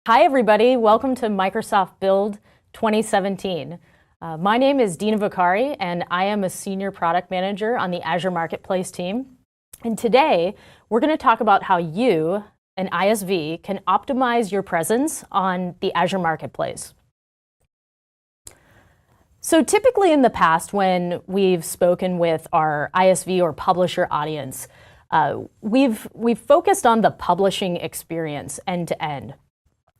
Hi, everybody. Welcome to Microsoft Build 2017. My name is Dina Vicari, and I am a Senior Product Manager on the Azure Marketplace team. And today, we're going to talk about how you, an ISV, can optimize your presence on the Azure Marketplace. So typically in the past, when we've spoken with our ISV or publisher audience, we've focused on the publishing experience end to end.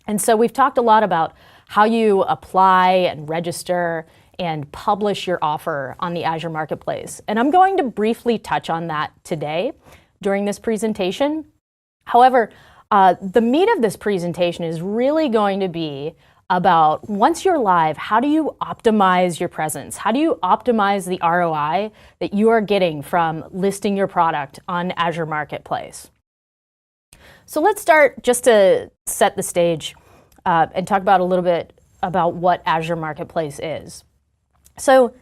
And so we've talked a lot about how you apply and register and publish your offer on the Azure Marketplace. And I'm going to briefly touch on that today during this presentation. However, the meat of this presentation is really going to be about, once you're live, how do you optimize your presence? How do you optimize the ROI that you are getting from listing your product on Azure Marketplace? So let's start just to set the stage and talk about a little bit about what Azure Marketplace is. So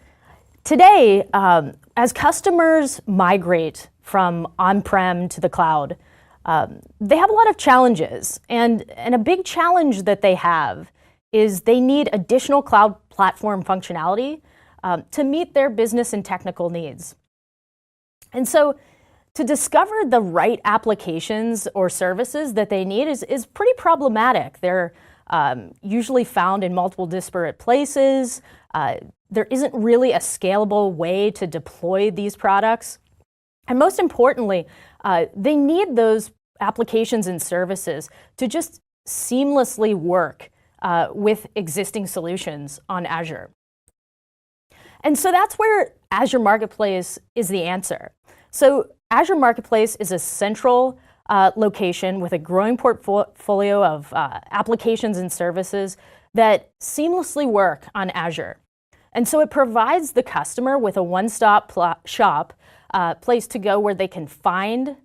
today, as customers migrate from on-prem to the cloud, they have a lot of challenges. And a big challenge that they have is they need additional cloud platform functionality to meet their business and technical needs. And so to discover the right applications or services that they need is pretty problematic. They're usually found in multiple disparate places. There isn't really a scalable way to deploy these products. And most importantly, they need those applications and services to just seamlessly work with existing solutions on Azure. And so that's where Azure Marketplace is the answer. So Azure Marketplace is a central location with a growing portfolio of applications and services that seamlessly work on Azure. And so it provides the customer with a one-stop shop place to go where they can find,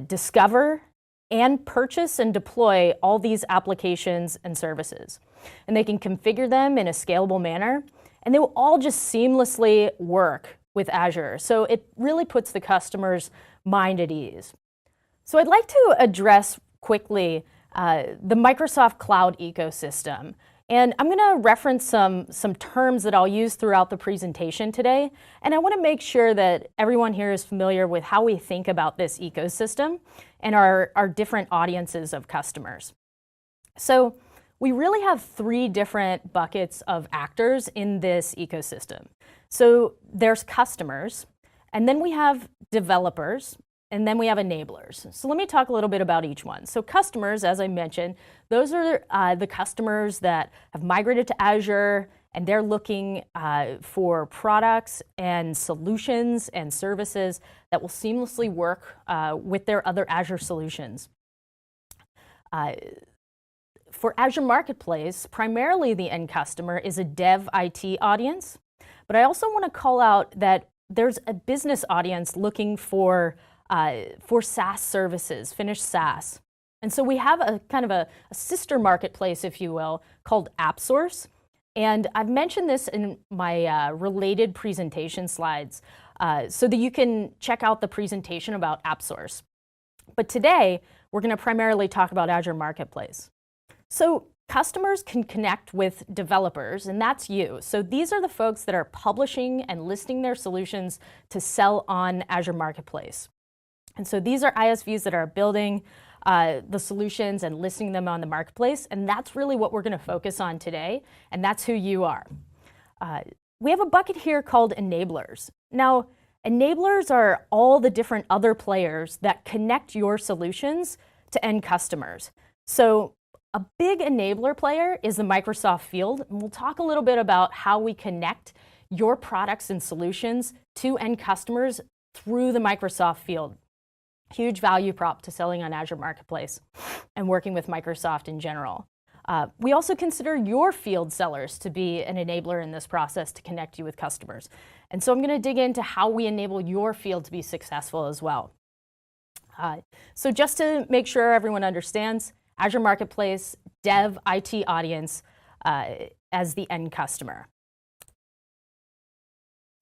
discover, and purchase and deploy all these applications and services. And they can configure them in a scalable manner, and they will all just seamlessly work with Azure. So it really puts the customer's mind at ease. So I'd like to address quickly the Microsoft Cloud ecosystem. And I'm going to reference some terms that I'll use throughout the presentation today. And I want to make sure that everyone here is familiar with how we think about this ecosystem and our different audiences of customers. So we really have three different buckets of actors in this ecosystem. So there's customers, and then we have developers, and then we have enablers. So let me talk a little bit about each one. So customers, as I mentioned, those are the customers that have migrated to Azure, and they're looking for products and solutions and services that will seamlessly work with their other Azure solutions. For Azure Marketplace, primarily the end customer is a dev IT audience. But I also want to call out that there's a business audience looking for SaaS services, finished SaaS. And so we have a kind of a sister marketplace, if you will, called AppSource. And I've mentioned this in my related presentation slides so that you can check out the presentation about AppSource. But today, we're going to primarily talk about Azure Marketplace. So customers can connect with developers, and that's you. So these are the folks that are publishing and listing their solutions to sell on Azure Marketplace. And so these are ISVs that are building the solutions and listing them on the marketplace, and that's really what we're going to focus on today, and that's who you are. We have a bucket here called enablers. Now, enablers are all the different other players that connect your solutions to end customers. So a big enabler player is the Microsoft field, and we'll talk a little bit about how we connect your products and solutions to end customers through the Microsoft field. Huge value prop to selling on Azure Marketplace and working with Microsoft in general. We also consider your field sellers to be an enabler in this process to connect you with customers. And so I'm going to dig into how we enable your field to be successful as well. So just to make sure everyone understands, Azure Marketplace, dev IT audience as the end customer.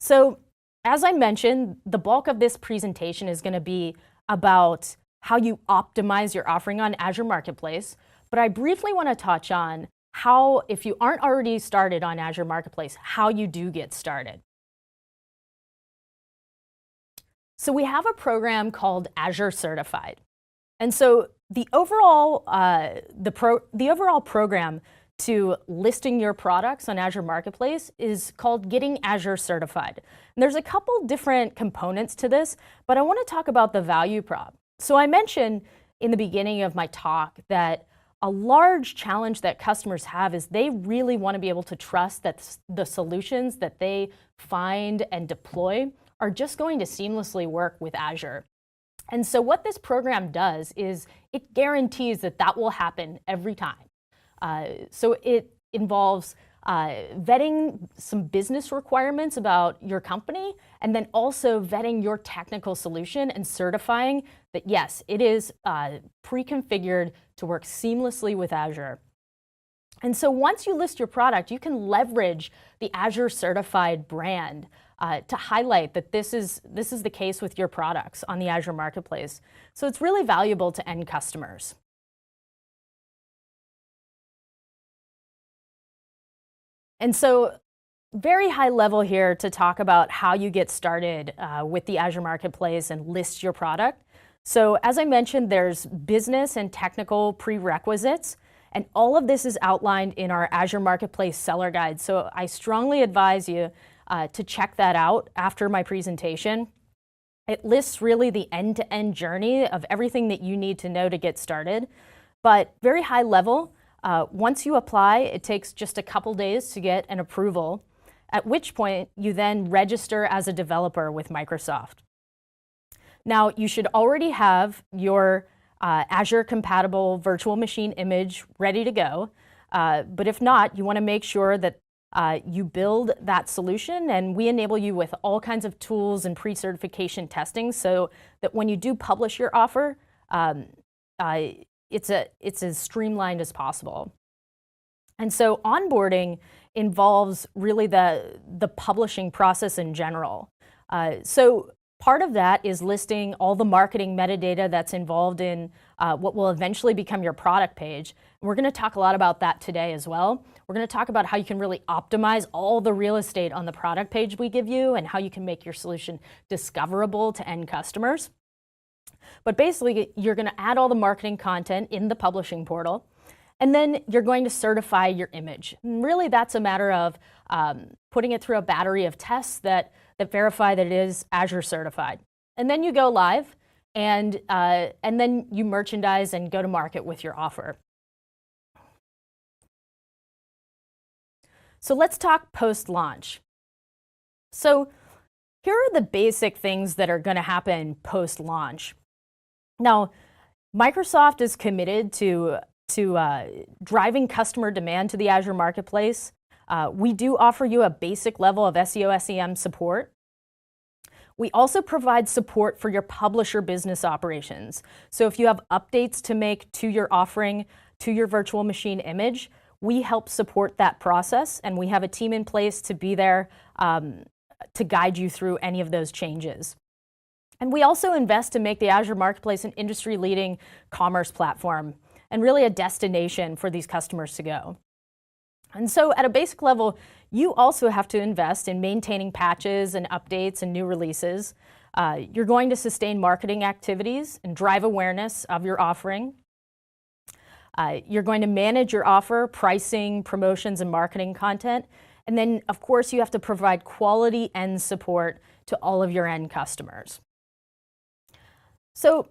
So as I mentioned, the bulk of this presentation is going to be about how you optimize your offering on Azure Marketplace. but I briefly want to touch on how, if you aren't already started on Azure Marketplace, how you do get started. So we have a program called Azure Certified. And so the overall program to listing your products on Azure Marketplace is called Getting Azure Certified. And there's a couple different components to this, but I want to talk about the value prop. So I mentioned in the beginning of my talk that a large challenge that customers have is they really want to be able to trust that the solutions that they find and deploy are just going to seamlessly work with Azure. And so what this program does is it guarantees that that will happen every time. So it involves vetting some business requirements about your company, and then also vetting your technical solution and certifying that, yes, it is pre-configured to work seamlessly with Azure. And so once you list your product, you can leverage the Azure Certified brand to highlight that this is the case with your products on the Azure Marketplace. So it's really valuable to end customers. And so very high level here to talk about how you get started with the Azure Marketplace and list your product. So as I mentioned, there's business and technical prerequisites, and all of this is outlined in our Azure Marketplace Seller Guide. So I strongly advise you to check that out after my presentation. It lists really the end-to-end journey of everything that you need to know to get started, but very high level. Once you apply, it takes just a couple days to get an approval, at which point you then register as a developer with Microsoft. Now, you should already have your Azure compatible virtual machine image ready to go, but if not, you want to make sure that you build that solution, and we enable you with all kinds of tools and pre-certification testing so that when you do publish your offer, it's as streamlined as possible. And so onboarding involves really the publishing process in general. So part of that is listing all the marketing metadata that's involved in what will eventually become your product page. And we're going to talk a lot about that today as well. We're going to talk about how you can really optimize all the real estate on the product page we give you and how you can make your solution discoverable to end customers. But basically, you're going to add all the marketing content in the publishing portal, and then you're going to certify your image. And really, that's a matter of putting it through a battery of tests that verify that it is Azure certified. And then you go live, and then you merchandise and go to market with your offer. So let's talk post-launch. So here are the basic things that are going to happen post-launch. Now, Microsoft is committed to driving customer demand to the Azure Marketplace. We do offer you a basic level of SEO, SEM support. We also provide support for your publisher business operations. So if you have updates to make to your offering, to your virtual machine image, we help support that process, and we have a team in place to be there to guide you through any of those changes. And we also invest to make the Azure Marketplace an industry-leading commerce platform and really a destination for these customers to go. And so at a basic level, you also have to invest in maintaining patches and updates and new releases. You're going to sustain marketing activities and drive awareness of your offering. You're going to manage your offer, pricing, promotions, and marketing content. And then, of course, you have to provide quality end support to all of your end customers. So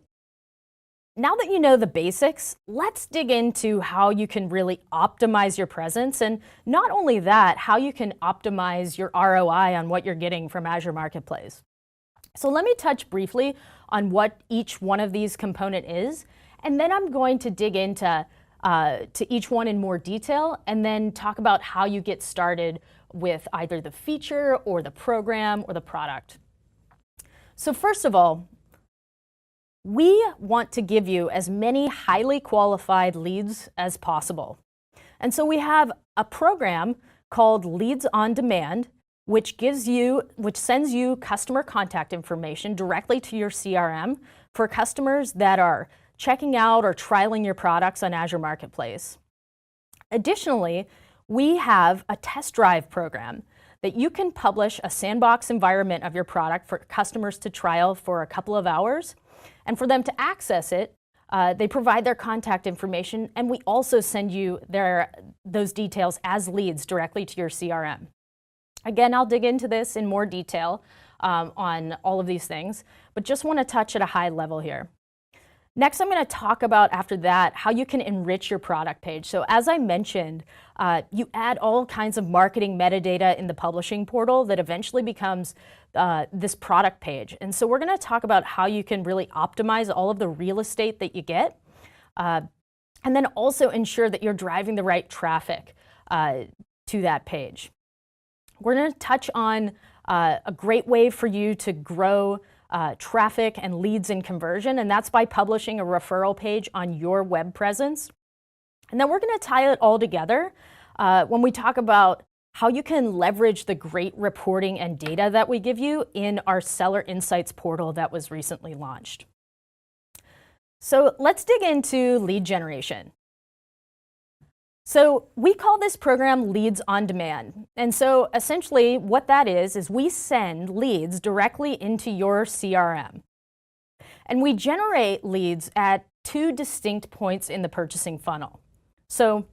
now that you know the basics, let's dig into how you can really optimize your presence. And not only that, how you can optimize your ROI on what you're getting from Azure Marketplace. So let me touch briefly on what each one of these component is. And then I'm going to dig into to each one in more detail, and then talk about how you get started with either the feature or the program or the product. So first of all, we want to give you as many highly qualified leads as possible. And so we have a program called Leads on Demand, which sends you customer contact information directly to your CRM for customers that are checking out or trialing your products on Azure Marketplace. Additionally, we have a test drive program that you can publish a sandbox environment of your product for customers to trial for a couple of hours. And for them to access it, they provide their contact information, and we also send you those details as leads directly to your CRM. Again, I'll dig into this in more detail on all of these things, but just want to touch at a high level here. Next, I'm going to talk about, after that, how you can enrich your product page. So as I mentioned, you add all kinds of marketing metadata in the publishing portal that eventually becomes this product page. And so we're going to talk about how you can really optimize all of the real estate that you get, and then also ensure that you're driving the right traffic to that page. We're going to touch on a great way for you to grow traffic and leads and conversion, and that's by publishing a referral page on your web presence. And then we're going to tie it all together when we talk about how you can leverage the great reporting and data that we give you in our Seller Insights portal that was recently launched. So let's dig into lead generation. So we call this program Leads on Demand. And so essentially what that is we send leads directly into your CRM. And we generate leads at two distinct points in the purchasing funnel. So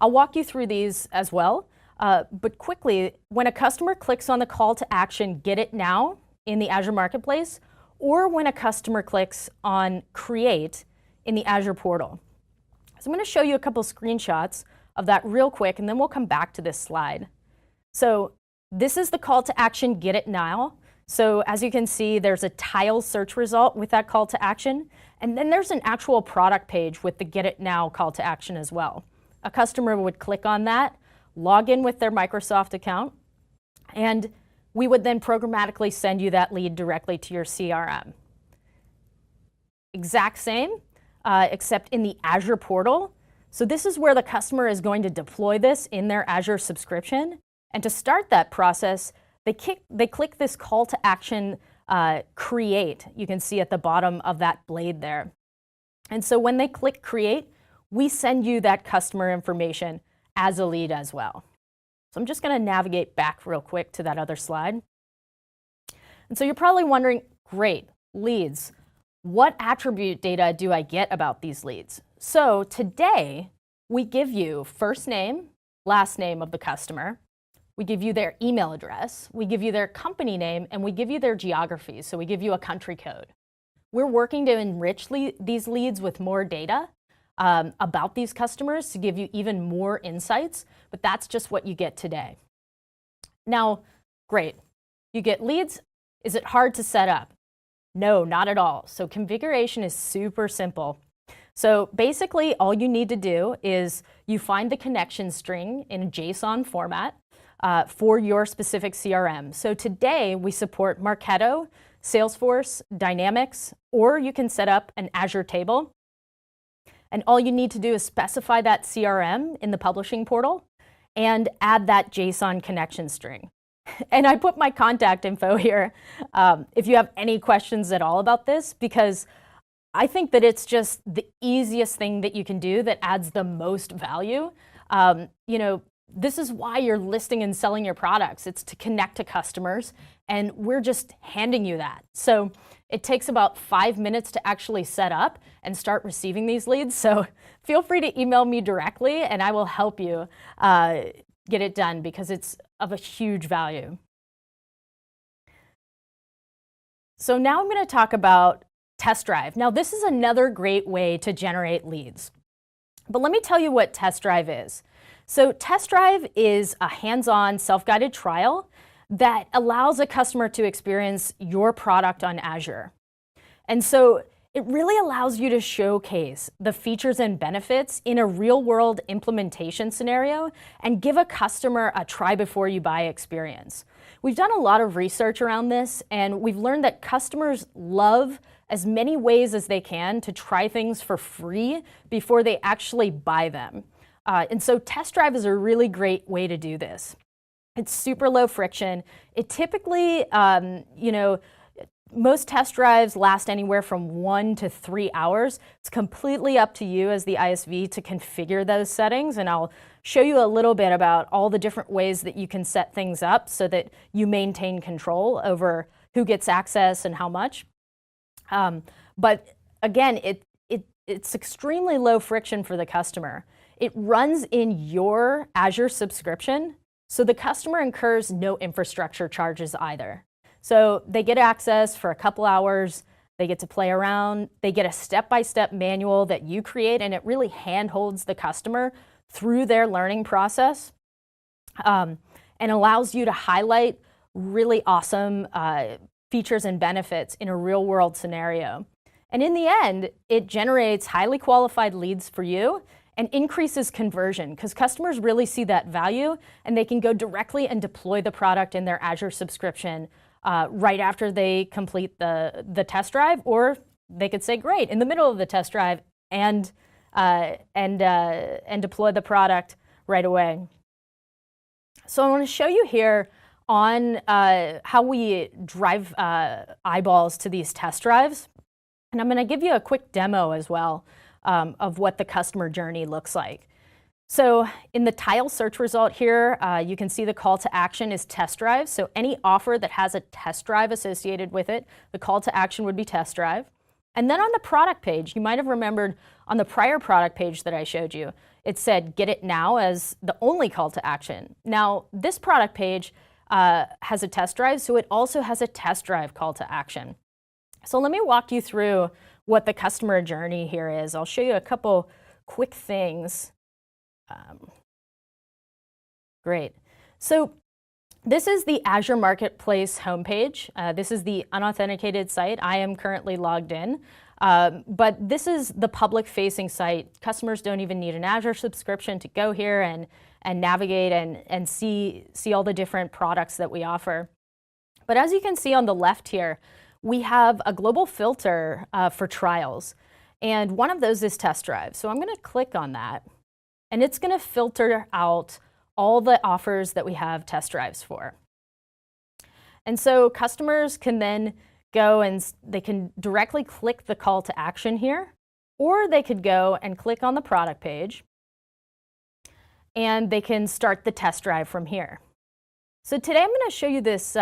I'll walk you through these as well. But quickly, when a customer clicks on the call to action, Get It Now in the Azure Marketplace, or when a customer clicks on Create in the Azure portal. So I'm going to show you a couple screenshots of that real quick, and then we'll come back to this slide. So this is the call to action, Get It Now. So as you can see, there's a tile search result with that call to action, and then there's an actual product page with the Get It Now call to action as well. A customer would click on that, log in with their Microsoft account, and we would then programmatically send you that lead directly to your CRM. Exact same, except in the Azure portal. So this is where the customer is going to deploy this in their Azure subscription. And to start that process, they click this call to action, Create. You can see at the bottom of that blade there. And so when they click Create, we send you that customer information as a lead as well. So I'm just going to navigate back real quick to that other slide. And so you're probably wondering, great, leads. What attribute data do I get about these leads? So today, we give you first name, last name of the customer. We give you their email address. We give you their company name, and we give you their geography. So we give you a country code. We're working to enrich these leads with more data about these customers to give you even more insights, but that's just what you get today. Now, great, you get leads. Is it hard to set up? No, not at all. So configuration is super simple. So basically all you need to do is you find the connection string in a JSON format for your specific CRM. So today we support Marketo, Salesforce, Dynamics, or you can set up an Azure table. And all you need to do is specify that CRM in the publishing portal and add that JSON connection string. And I put my contact info here if you have any questions at all about this, because I think that it's just the easiest thing that you can do that adds the most value. This is why you're listing and selling your products. It's to connect to customers, and we're just handing you that. So it takes about 5 minutes to actually set up and start receiving these leads. So feel free to email me directly, and I will help you get it done because it's of a huge value. So now I'm going to talk about Test Drive. Now this is another great way to generate leads. But let me tell you what Test Drive is. So Test Drive is a hands-on self-guided trial that allows a customer to experience your product on Azure. And so it really allows you to showcase the features and benefits in a real-world implementation scenario and give a customer a try-before-you-buy experience. We've done a lot of research around this, and we've learned that customers love as many ways as they can to try things for free before they actually buy them. And so Test Drive is a really great way to do this. It's super low friction. It typically, Most test drives last anywhere from 1 to 3 hours. It's completely up to you as the ISV to configure those settings, and I'll show you a little bit about all the different ways that you can set things up so that you maintain control over who gets access and how much. But again, it's extremely low friction for the customer. It runs in your Azure subscription, so the customer incurs no infrastructure charges either. So they get access for a couple hours, they get to play around, they get a step-by-step manual that you create, and it really handholds the customer through their learning process, and allows you to highlight really awesome features and benefits in a real-world scenario. And in the end, it generates highly qualified leads for you and increases conversion because customers really see that value, and they can go directly and deploy the product in their Azure subscription right after they complete the test drive, or they could say, great, in the middle of the test drive and deploy the product right away. So I want to show you here on how we drive eyeballs to these test drives. And I'm going to give you a quick demo as well of what the customer journey looks like. So in the tile search result here, you can see the call to action is test drive. So any offer that has a test drive associated with it, the call to action would be test drive. And then on the product page, you might have remembered on the prior product page that I showed you, it said get it now as the only call to action. Now this product page has a test drive, so it also has a test drive call to action. So let me walk you through what the customer journey here is. I'll show you a couple quick things. Great. So this is the Azure Marketplace homepage. This is the unauthenticated site. I am currently logged in, but this is the public-facing site. Customers don't even need an Azure subscription to go here and navigate and see all the different products that we offer. But as you can see on the left here, we have a global filter for trials, and one of those is test drive. So I'm going to click on that, and it's going to filter out all the offers that we have test drives for. And so customers can then go and they can directly click the call to action here, or they could go and click on the product page, and they can start the test drive from here. So today I'm going to show you this,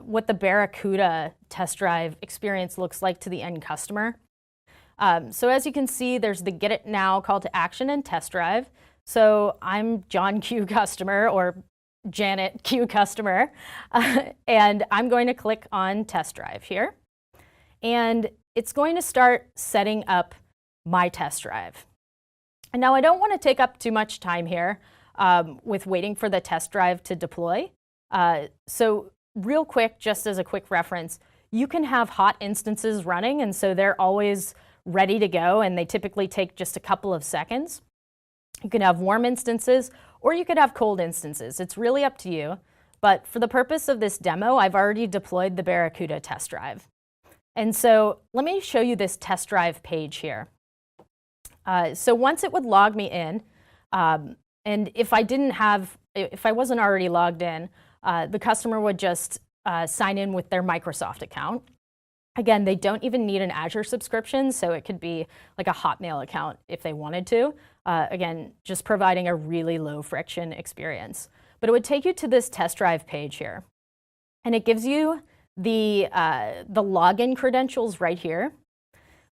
what the Barracuda test drive experience looks like to the end customer. So as you can see, there's the get it now call to action and test drive. So I'm John Q customer or Janet Q customer, and I'm going to click on test drive here. And it's going to start setting up my test drive. And now I don't want to take up too much time here with waiting for the test drive to deploy. So real quick, just as a quick reference, you can have hot instances running, and so they're always ready to go, and they typically take just a couple of seconds. You can have warm instances, or you could have cold instances. It's really up to you. But for the purpose of this demo, I've already deployed the Barracuda test drive. And so let me show you this test drive page here. So once it would log me in, and if I wasn't already logged in, the customer would just sign in with their Microsoft account. Again, they don't even need an Azure subscription, so it could be like a Hotmail account if they wanted to. Again, just providing a really low friction experience. But it would take you to this test drive page here. And it gives you the login credentials right here.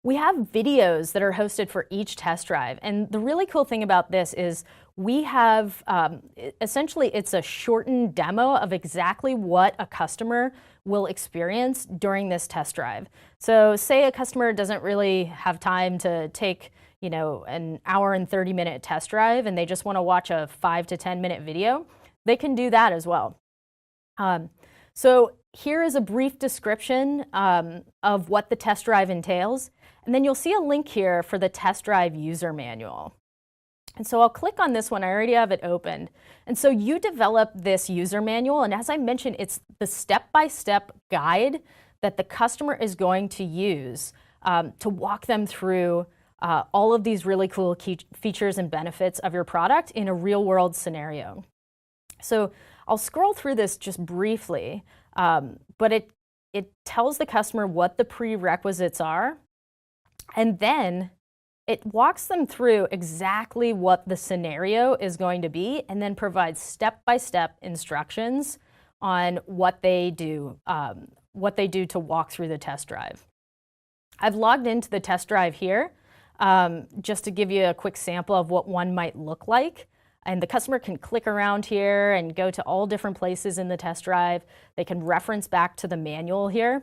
We have videos that are hosted for each test drive. And the really cool thing about this is we have, essentially it's a shortened demo of exactly what a customer will experience during this test drive. So say a customer doesn't really have time to take, an hour and 30-minute test drive, and they just want to watch a 5 to 10-minute video, they can do that as well. So here is a brief description of what the test drive entails. And then you'll see a link here for the test drive user manual. And so I'll click on this one. I already have it opened. And so you develop this user manual. And as I mentioned, it's the step-by-step guide that the customer is going to use to walk them through all of these really cool key features and benefits of your product in a real-world scenario. So I'll scroll through this just briefly, but it tells the customer what the prerequisites are, and then it walks them through exactly what the scenario is going to be, and then provides step-by-step instructions on what they do to walk through the test drive. I've logged into the test drive here just to give you a quick sample of what one might look like. And the customer can click around here and go to all different places in the test drive. They can reference back to the manual here.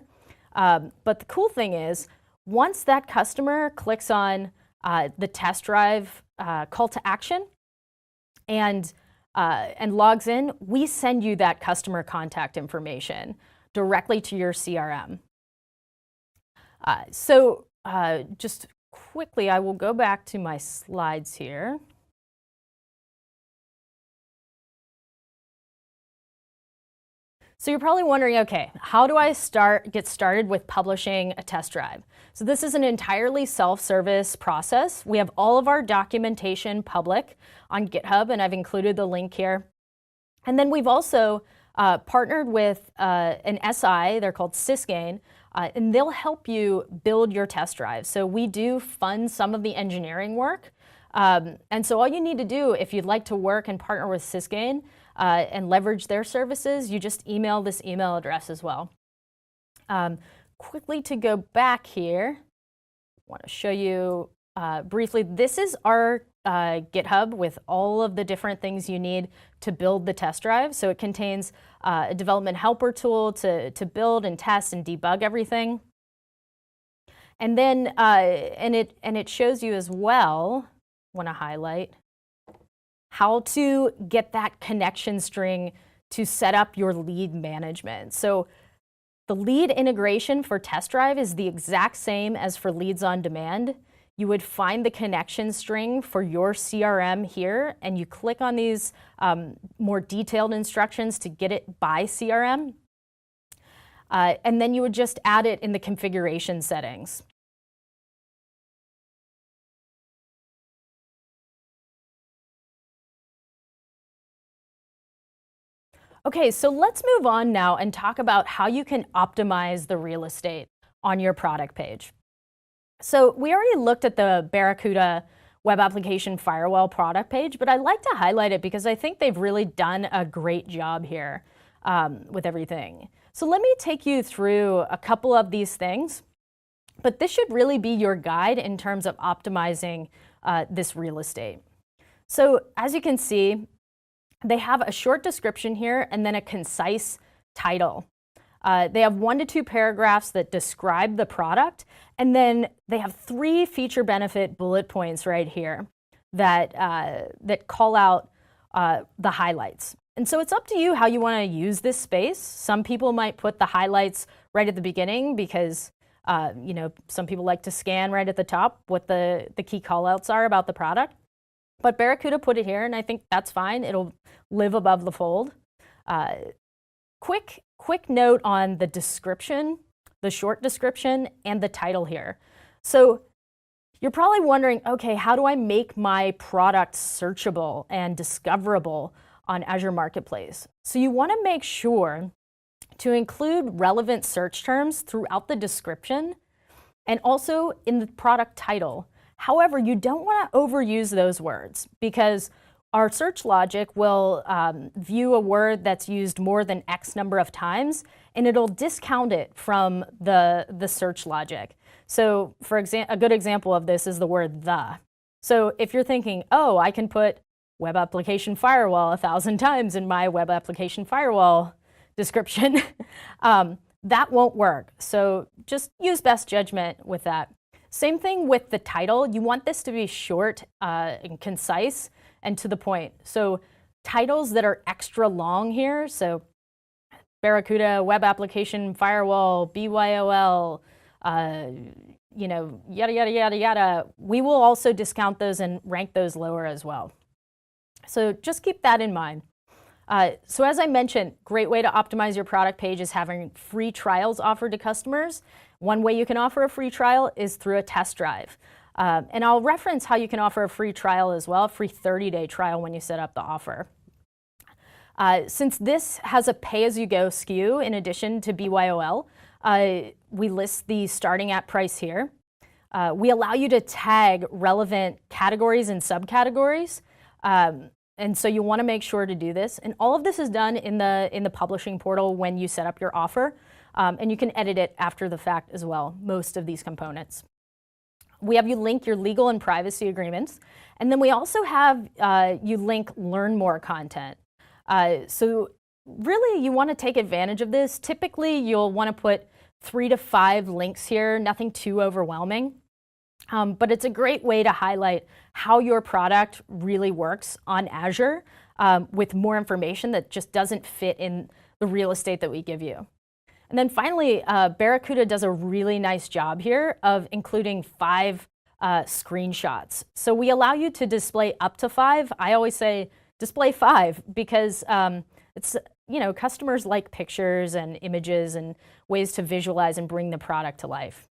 But the cool thing is, once that customer clicks on the test drive call to action and logs in, we send you that customer contact information directly to your CRM. Just quickly, I will go back to my slides here. So you're probably wondering, okay, how do I get started with publishing a test drive? So this is an entirely self-service process. We have all of our documentation public on GitHub, and I've included the link here. And then we've also partnered with an SI, they're called Sysgain, and they'll help you build your test drive. So we do fund some of the engineering work. And so all you need to do, if you'd like to work and partner with Sysgain and leverage their services, you just email this email address as well. Quickly to go back here, I want to show you briefly, this is our GitHub with all of the different things you need to build the test drive. So it contains a development helper tool to build and test and debug everything. And then, and it shows you as well, I want to highlight, how to get that connection string to set up your lead management. So the lead integration for test drive is the exact same as for leads on demand. You would find the connection string for your CRM here, and you click on these more detailed instructions to get it by CRM. And then you would just add it in the configuration settings. Okay, so let's move on now and talk about how you can optimize the real estate on your product page. So we already looked at the Barracuda Web Application Firewall product page, but I'd like to highlight it because I think they've really done a great job here with everything. So let me take you through a couple of these things, but this should really be your guide in terms of optimizing this real estate. So as you can see, they have a short description here and then a concise title. They have 1 to 2 paragraphs that describe the product, and then they have 3 feature benefit bullet points right here that, that call out the highlights. And so it's up to you how you want to use this space. Some people might put the highlights right at the beginning because you know, some people like to scan right at the top what the key callouts are about the product. But Barracuda put it here, and I think that's fine. It'll live above the fold. Quick note on the description, the short description, and the title here. So you're probably wondering, okay, how do I make my product searchable and discoverable on Azure Marketplace? So you want to make sure to include relevant search terms throughout the description and also in the product title. However, you don't want to overuse those words because our search logic will view a word that's used more than X number of times, and it'll discount it from the search logic. So for example, a good example of this is the word the. So if you're thinking, oh, I can put web application firewall 1,000 times in my web application firewall description, that won't work. So just use best judgment with that. Same thing with the title. You want this to be short and concise and to the point. So titles that are extra long here, so Barracuda Web Application Firewall, BYOL, you know, yada, yada, yada, yada, we will also discount those and rank those lower as well. So just keep that in mind. So as I mentioned, great way to optimize your product page is having free trials offered to customers. One way you can offer a free trial is through a test drive. And I'll reference how you can offer a free trial as well, a free 30-day trial when you set up the offer. Since this has a pay-as-you-go SKU in addition to BYOL, We list the starting at price here. We allow you to tag relevant categories and subcategories. And so you want to make sure to do this. And all of this is done in the publishing portal when you set up your offer. And you can edit it after the fact as well, most of these components. We have you link your legal and privacy agreements. And then we also have you link learn more content. So really, you want to take advantage of this. Typically, you'll want to put 3 to 5 links here, nothing too overwhelming. But it's a great way to highlight how your product really works on Azure with more information that just doesn't fit in the real estate that we give you. And then finally, Barracuda does a really nice job here of including 5 screenshots. So we allow you to display up to 5. I always say display 5 because customers like pictures and images and ways to visualize and bring the product to life.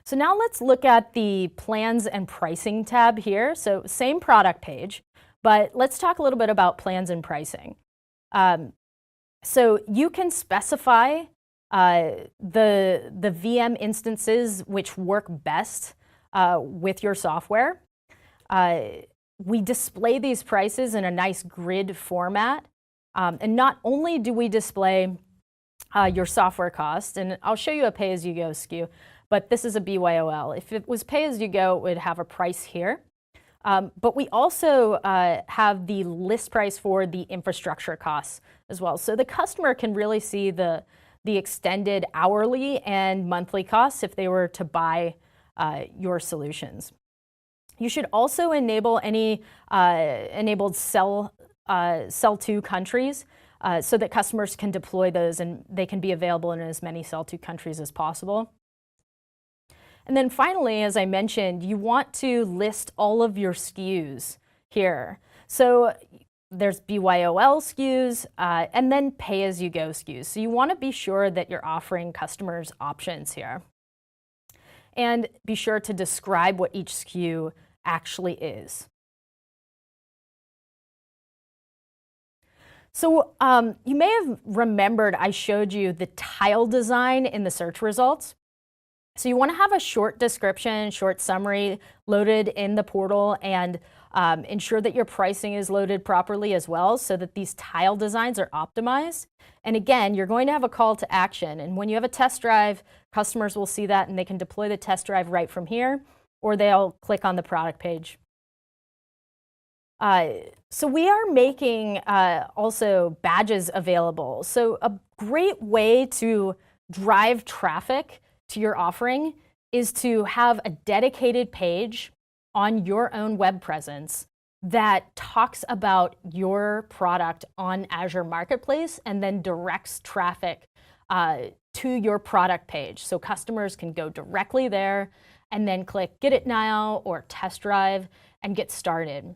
So now let's look at the plans and pricing tab here. So same product page, but let's talk a little bit about plans and pricing. So you can specify the VM instances which work best with your software. We display these prices in a nice grid format. And not only do we display your software cost, and I'll show you a pay-as-you-go SKU, but this is a BYOL. If it was pay-as-you-go, it would have a price here. But we also have the list price for the infrastructure costs as well. So the customer can really see the extended hourly and monthly costs if they were to buy your solutions. You should also enable any enabled sell to countries so that customers can deploy those and they can be available in as many sell to countries as possible. And then finally, as I mentioned, you want to list all of your SKUs here. So there's BYOL SKUs and then pay-as-you-go SKUs. So you want to be sure that you're offering customers options here. And be sure to describe what each SKU actually is. So you may have remembered I showed you the tile design in the search results. So you want to have a short description, short summary loaded in the portal and ensure that your pricing is loaded properly as well so that these tile designs are optimized. And again, you're going to have a call to action. And when you have a test drive, customers will see that and they can deploy the test drive right from here, or they'll click on the product page. So we are making also badges available. So a great way to drive traffic to your offering is to have a dedicated page on your own web presence that talks about your product on Azure Marketplace and then directs traffic to your product page. So customers can go directly there and then click Get It Now or Test Drive and get started.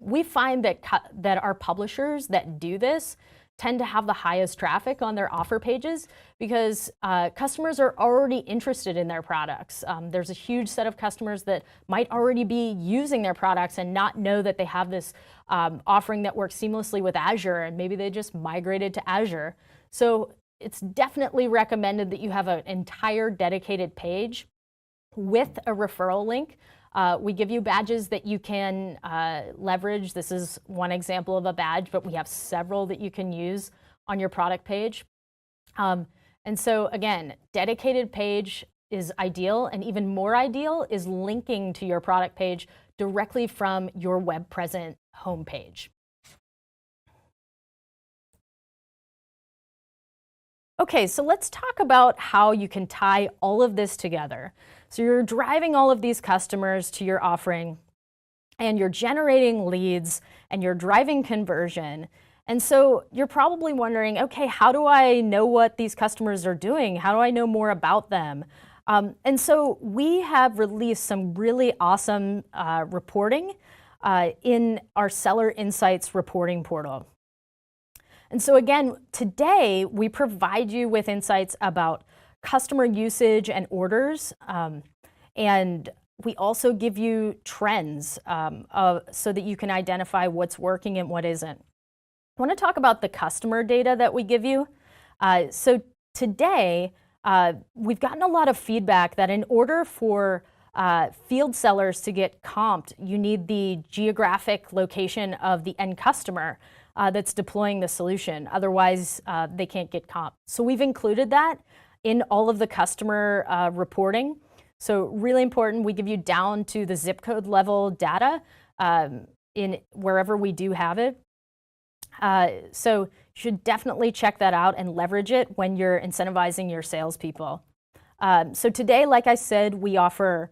We find that our publishers that do this tend to have the highest traffic on their offer pages because customers are already interested in their products. There's a huge set of customers that might already be using their products and not know that they have this offering that works seamlessly with Azure, and maybe they just migrated to Azure. So it's definitely recommended that you have an entire dedicated page with a referral link. We give you badges that you can leverage. This is one example of a badge, but we have several that you can use on your product page. And so again, dedicated page is ideal, and even more ideal is linking to your product page directly from your web present homepage. Okay, so let's talk about how you can tie all of this together. So you're driving all of these customers to your offering, and you're generating leads, and you're driving conversion. And so you're probably wondering, okay, how do I know what these customers are doing? How do I know more about them? And so we have released some really awesome reporting in our Seller Insights reporting portal. And so again, today we provide you with insights about customer usage and orders, and we also give you trends so that you can identify what's working and what isn't. I want to talk about the customer data that we give you. So today, we've gotten a lot of feedback that in order for field sellers to get comped, you need the geographic location of the end customer that's deploying the solution. Otherwise, they can't get comped. So we've included that in all of the customer reporting. So really important, we give you down to the zip code level data in wherever we do have it. So you should definitely check that out and leverage it when you're incentivizing your salespeople. So today, like I said, we offer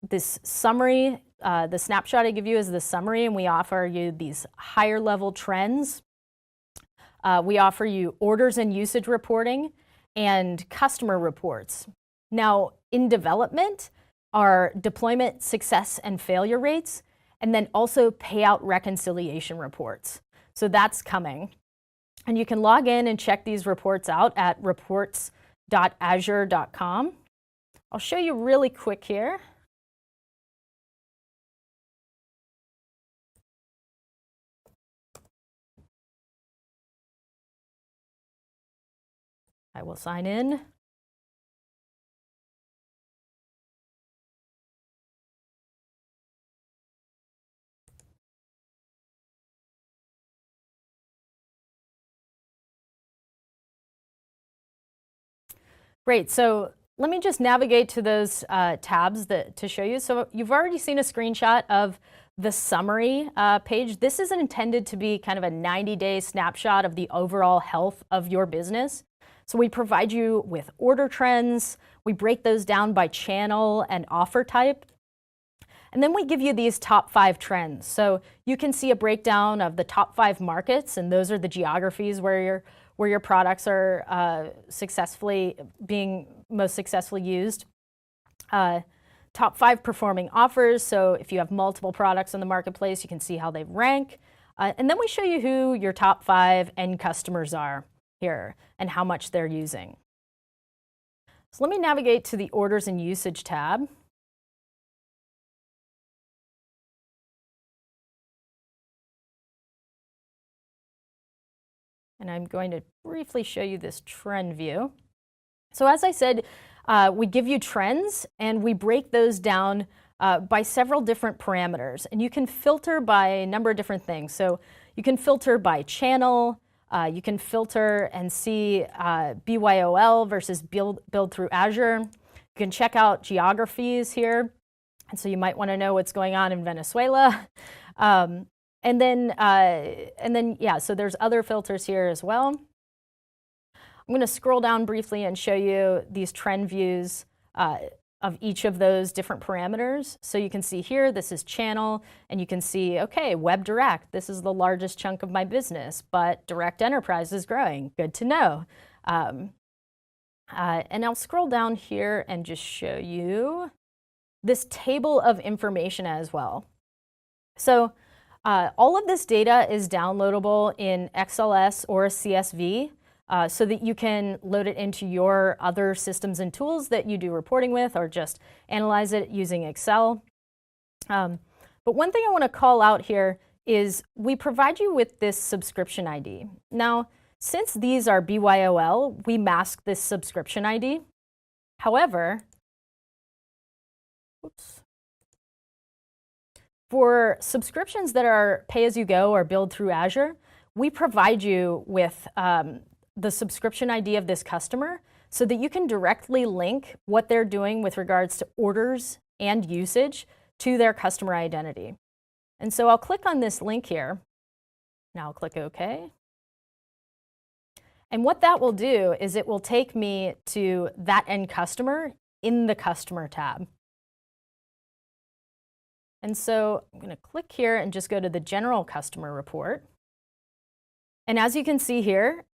this summary. The snapshot I give you is the summary, and we offer you these higher level trends. We offer you orders and usage reporting and customer reports. Now, in development are deployment success and failure rates, and then also payout reconciliation reports. So that's coming. And you can log in and check these reports out at reports.azure.com. I'll show you really quick here. I will sign in. Great, so let me just navigate to those tabs to show you. So you've already seen a screenshot of the summary page. This is intended to be kind of a 90-day snapshot of the overall health of your business. So we provide you with order trends, we break those down by channel and offer type, and then we give you these top 5 trends. So you can see a breakdown of the top 5 markets, and those are the geographies where your products are being most successfully used. Top 5 performing offers, so if you have multiple products in the marketplace, you can see how they rank. And then we show you who your top 5 end customers are here and how much they're using. So let me navigate to the Orders and Usage tab. And I'm going to briefly show you this trend view. So as I said, we give you trends and we break those down by several different parameters. And you can filter by a number of different things. So you can filter by channel, you can filter and see BYOL versus build through Azure. You can check out geographies here. And so you might want to know what's going on in Venezuela. And then, yeah, so there's other filters here as well. I'm going to scroll down briefly and show you these trend views of each of those different parameters. So you can see here, this is channel, and you can see, okay, web direct, this is the largest chunk of my business, but direct enterprise is growing. Good to know. And I'll scroll down here and just show you this table of information as well. So all of this data is downloadable in XLS or a CSV so that you can load it into your other systems and tools that you do reporting with, or just analyze it using Excel. But one thing I want to call out here is we provide you with this subscription ID. Now, since these are BYOL, we mask this subscription ID. However, for subscriptions that are pay-as-you-go or billed through Azure, we provide you with the subscription ID of this customer so that you can directly link what they're doing with regards to orders and usage to their customer identity. And so I'll click on this link here. Now I'll click OK. And what that will do is it will take me to that end customer in the Customer tab. And so I'm going to click here and just go to the General Customer Report. And as you can see here,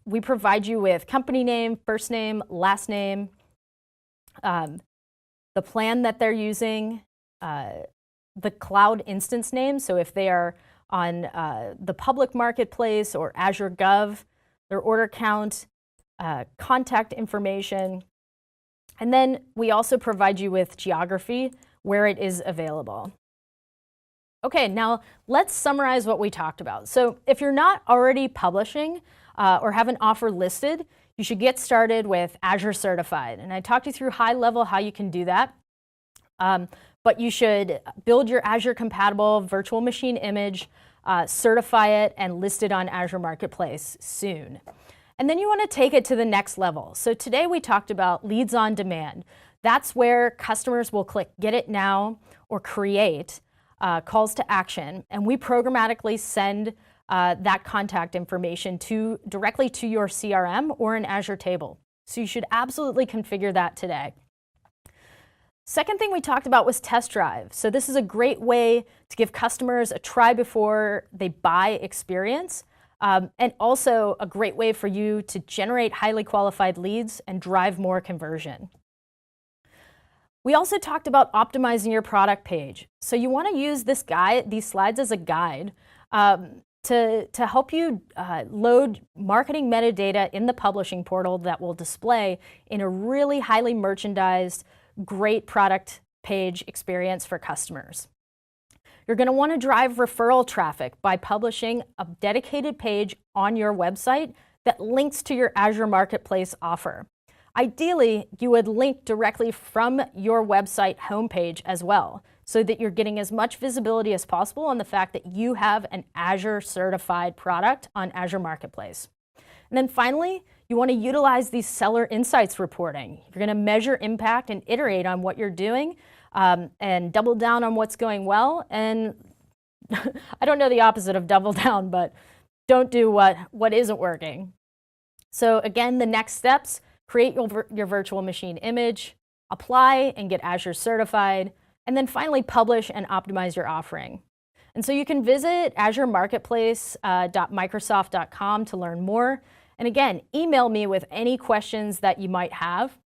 we provide you with company name, first name, last name, the plan that they're using, the cloud instance name. So if they are on the public marketplace or Azure Gov, their order count, contact information. And then we also provide you with geography where it is available. Okay, now let's summarize what we talked about. So if you're not already publishing or have an offer listed, you should get started with Azure Certified. And I talked you through high level how you can do that. But you should build your Azure compatible virtual machine image, certify it, and list it on Azure Marketplace soon. And then you want to take it to the next level. So today we talked about leads on demand. That's where customers will click Get It Now or Create calls to action, and we programmatically send that contact information directly to your CRM or an Azure table. So you should absolutely configure that today. Second thing we talked about was test drive. So this is a great way to give customers a try before they buy experience, and also a great way for you to generate highly qualified leads and drive more conversion. We also talked about optimizing your product page. So you want to use these slides as a guide to help you load marketing metadata in the publishing portal that will display in a really highly merchandised, great product page experience for customers. You're going to want to drive referral traffic by publishing a dedicated page on your website that links to your Azure Marketplace offer. Ideally, you would link directly from your website homepage as well, so that you're getting as much visibility as possible on the fact that you have an Azure certified product on Azure Marketplace. And then finally, you want to utilize these seller insights reporting. You're going to measure impact and iterate on what you're doing, and double down on what's going well. And I don't know the opposite of double down, but don't do what isn't working. So again, the next steps: create your virtual machine image, apply and get Azure certified, and then finally publish and optimize your offering. And so you can visit azuremarketplace.microsoft.com to learn more. And again, email me with any questions that you might have.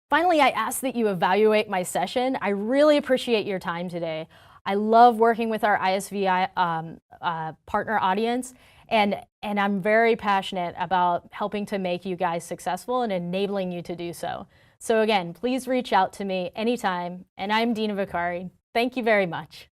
Finally, I ask that you evaluate my session. I really appreciate your time today. I love working with our ISV partner audience, and I'm very passionate about helping to make you guys successful and enabling you to do so. So again, please reach out to me anytime, and I'm Dina Vicari. Thank you very much.